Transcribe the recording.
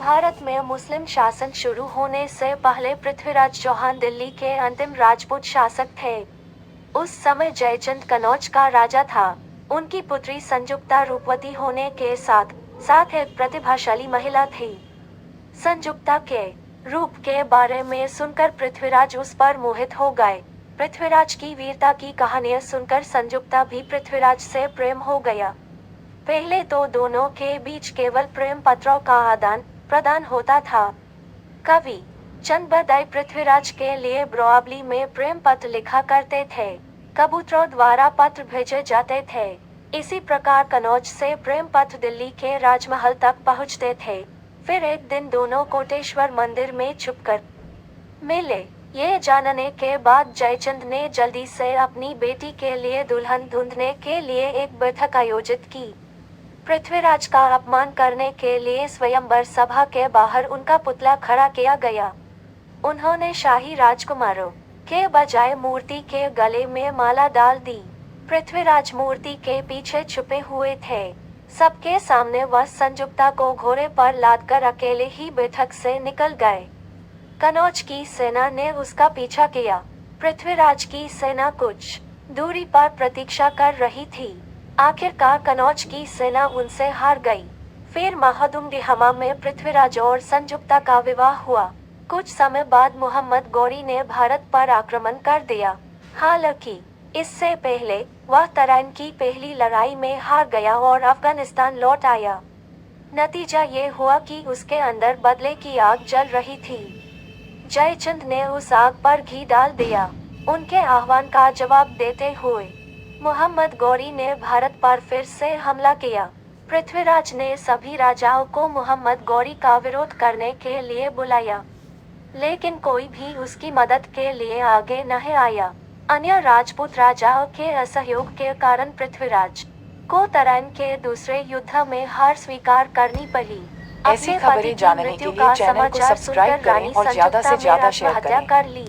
भारत में मुस्लिम शासन शुरू होने से पहले पृथ्वीराज चौहान दिल्ली के अंतिम राजपूत शासक थे। उस समय जयचंद कनौज का राजा था। उनकी पुत्री संजुक्ता रूपवती होने के साथ साथ एक प्रतिभाशाली महिला थी। संजुक्ता के रूप के बारे में सुनकर पृथ्वीराज उस पर मोहित हो गए। पृथ्वीराज की वीरता की कहानियां सुनकर संजुक्ता भी पृथ्वीराज से प्रेम हो गया। पहले तो दोनों के बीच केवल प्रेम पत्रों का आदान प्रदान होता था। कवि चंद बदाई पृथ्वीराज के लिए ब्रोआबली में प्रेम पत्र लिखा करते थे। कबूतरों द्वारा पत्र भेजे जाते थे। इसी प्रकार कनौज से प्रेम पत्र दिल्ली के राजमहल तक पहुंचते थे। फिर एक दिन दोनों कोटेश्वर मंदिर में छुपकर मिले। ये जानने के बाद जयचंद ने जल्दी से अपनी बेटी के लिए दुल्हन ढूंढने के लिए एक बैठक आयोजित की। पृथ्वीराज का अपमान करने के लिए स्वयंवर सभा के बाहर उनका पुतला खड़ा किया गया। उन्होंने शाही राजकुमारों के बजाय मूर्ति के गले में माला डाल दी। पृथ्वीराज मूर्ति के पीछे छुपे हुए थे। सबके सामने वह संजुक्ता को घोड़े पर लादकर अकेले ही बैठक से निकल गए। कनौज की सेना ने उसका पीछा किया। पृथ्वीराज की सेना कुछ दूरी पर प्रतीक्षा कर रही थी। आखिरकार कनौज की सेना उनसे हार गई। फिर महादुमडिहमा में पृथ्वीराज और संजुक्ता का विवाह हुआ। कुछ समय बाद मोहम्मद गौरी ने भारत पर आक्रमण कर दिया। हालांकि इससे पहले वह तराइन की पहली लड़ाई में हार गया और अफगानिस्तान लौट आया। नतीजा ये हुआ कि उसके अंदर बदले की आग जल रही थी। जयचंद ने उस आग पर घी डाल दिया। उनके आह्वान का जवाब देते हुए मोहम्मद गौरी ने भारत पर फिर से हमला किया। पृथ्वीराज ने सभी राजाओं को मोहम्मद गौरी का विरोध करने के लिए बुलाया, लेकिन कोई भी उसकी मदद के लिए आगे नहीं आया। अन्य राजपूत राजाओं के असहयोग के कारण पृथ्वीराज को तराइन के दूसरे युद्ध में हार स्वीकार करनी पड़ी। ऐसी खबरें जानने के लिए चैनल को सब्सक्राइब करें और ज्यादा से ज्यादा शेयर करें। कर ली।